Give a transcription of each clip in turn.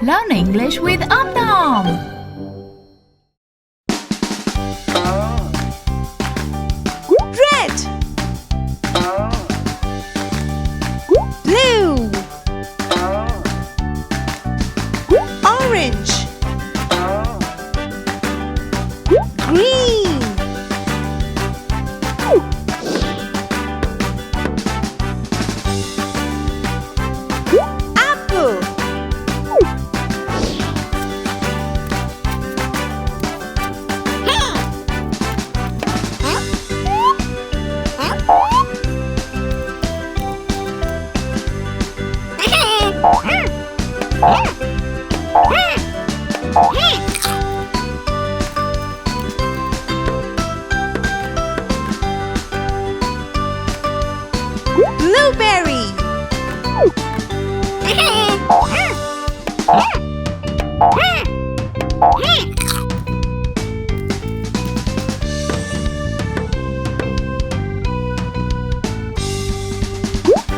Learn English with Om Nom. Red, blue, orange, green, apple, blueberry,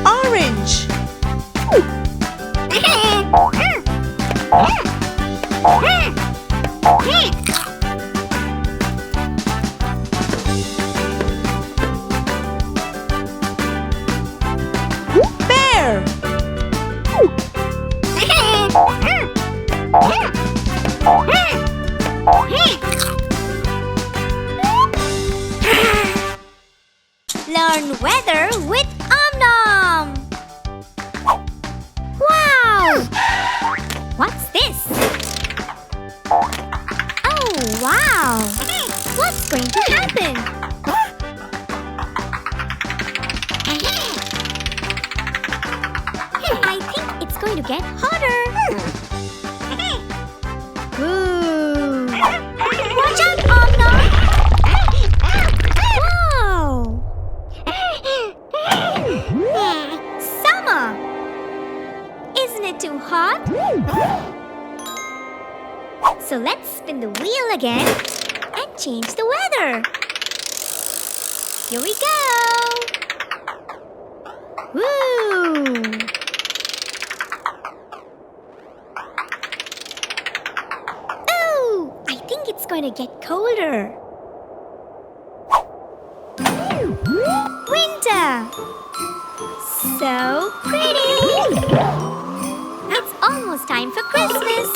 orange, bear, learn weather with Om Nom. Wow! What's this? Oh, wow! What's going to happen? I think it's going to get hotter. Ooh! Watch out, Om Nom! Wow! Summer! Isn't it too hot? So let's spin the wheel again and change the weather. Here we go! Woo! Oh, I think it's going to get colder. Winter! So pretty! It's almost time for Christmas!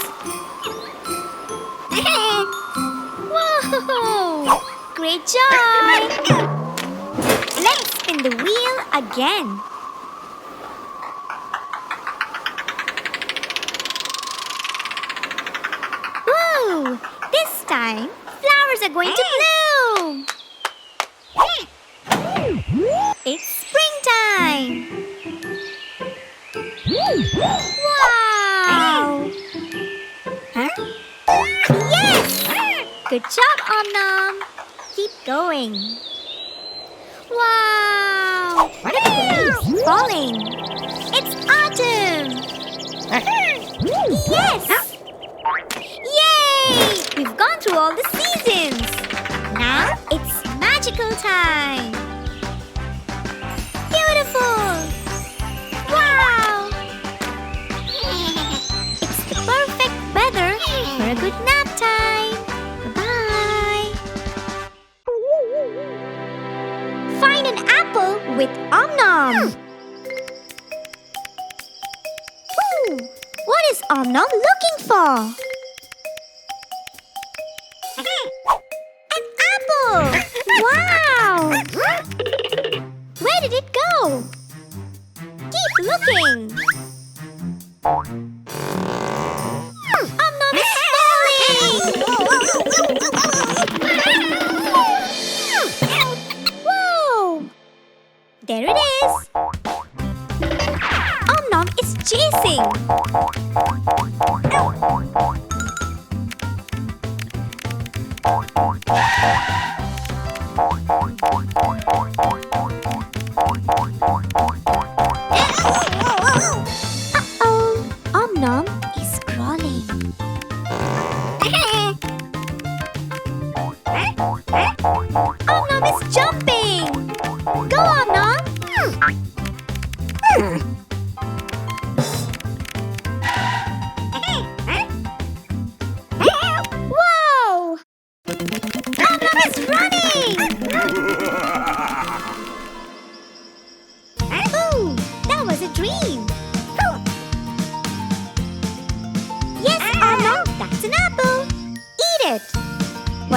Whoa! Great job! Let's spin the wheel again. Woo! This time, flowers are going to bloom! It's springtime! Wow! Yes! Good job, Om Nom! Keep going! Wow! The leaves falling! It's autumn! Yes! Yay! We've gone through all the seasons! Now it's magical time! Beautiful! Wow! It's the perfect weather for a good nap time! Bye-bye! Find an apple with Om Nom! Ooh, what is Om Nom looking for? An apple! Wow! Where did it go? Keep looking! Om Nom is falling! Whoa! There it is! Om Nom is chasing! Uh-oh! Om Nom is crawling. Om Nom is jumping! Go, Om Nom!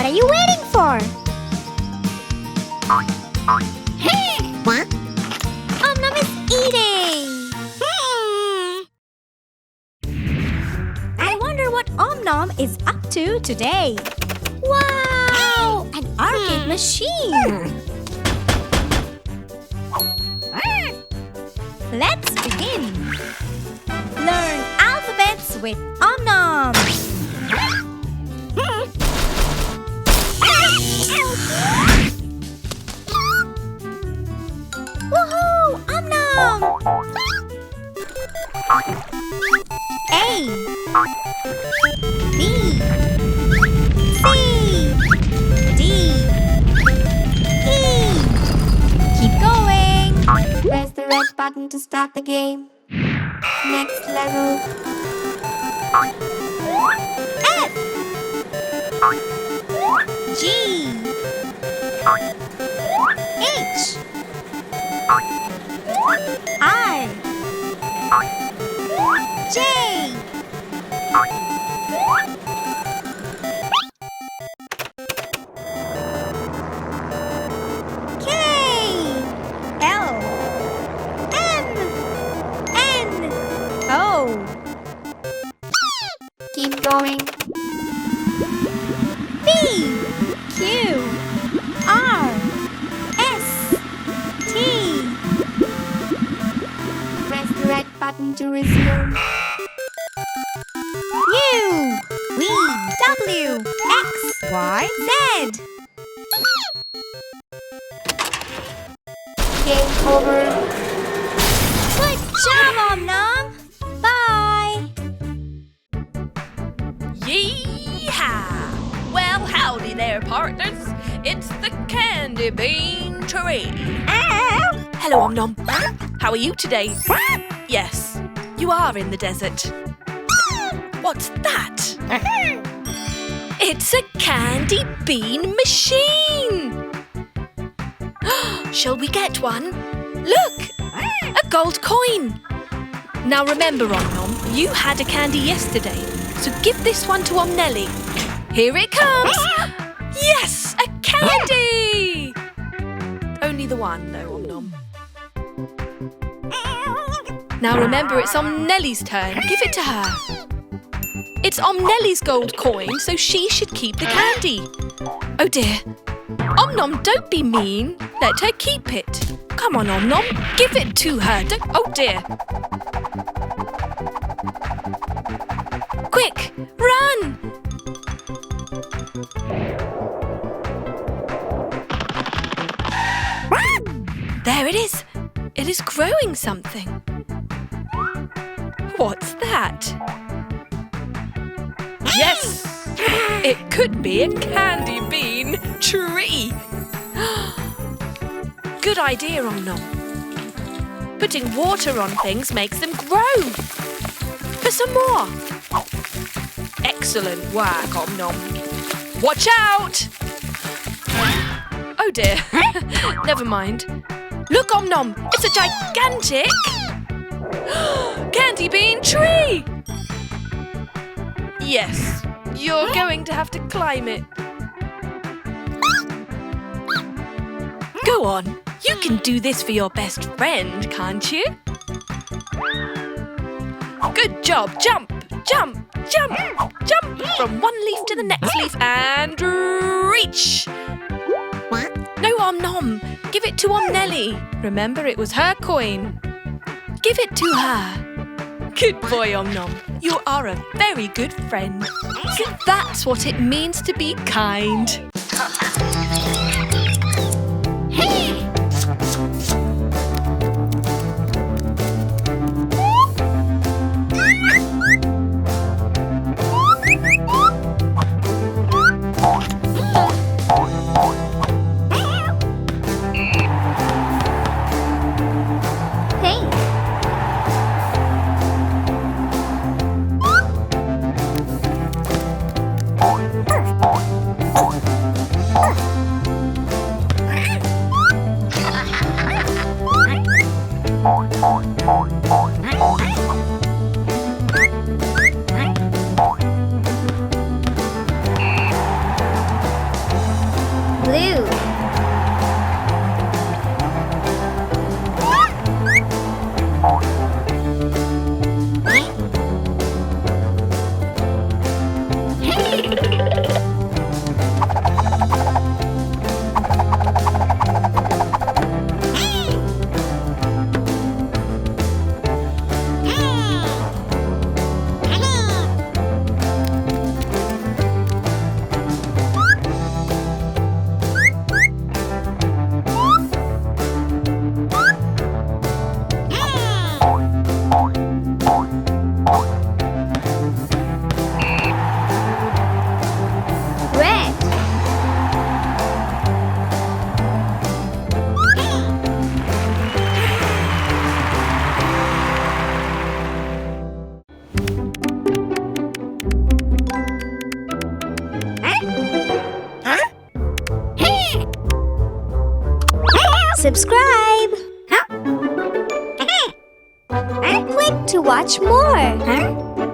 are you waiting for? Om Nom is eating! I wonder what Om Nom is up to today. Wow! An arcade machine! Let's begin! Learn alphabets with Om Nom! Woohoo! Om Nom! A B C D E. Keep going. Press the red button to start the game. Next level. F G H I J K L M N O. Keep going. P Q R S T Press the red button to resume. U V W X Y Z. Game over. Good job, Om Nom. Bye. Yee-haw! Well, howdy there, partners. It's the candy bean tree. Hello, Om Nom. How are you today? Yes, you are in the desert. What's that? It's a candy bean machine. Shall we get one? Look, a gold coin. Now remember, Om Nom, you had a candy yesterday, so give this one to Om Nelle. Here it comes. Yes, a candy. Only the one, though, Om Nom. Now remember, it's Om Nelle's turn. Give it to her. It's Om Nelle's gold coin, so she should keep the candy. Oh dear. Om Nom, don't be mean. Let her keep it. Come on, Om Nom, give it to her. Oh dear. Quick, run! There it is. It is growing something. What's that? Yes! It could be a candy bean tree. Good idea, Om Nom. Putting water on things makes them grow. For some more. Excellent work, Om Nom. Watch out! Oh dear. Never mind. Look, Om Nom, it's a gigantic candy bean tree. Yes, you're going to have to climb it. Go on, you can do this for your best friend, can't you? Good job, jump, jump, jump, jump from one leaf to the next leaf and reach. No, Om Nom, give it to Om Nelle. Remember, it was her coin. Give it to her. Good boy, Om Nom. You are a very good friend. So that's what it means to be kind. Hey. subscribe. Click to watch more.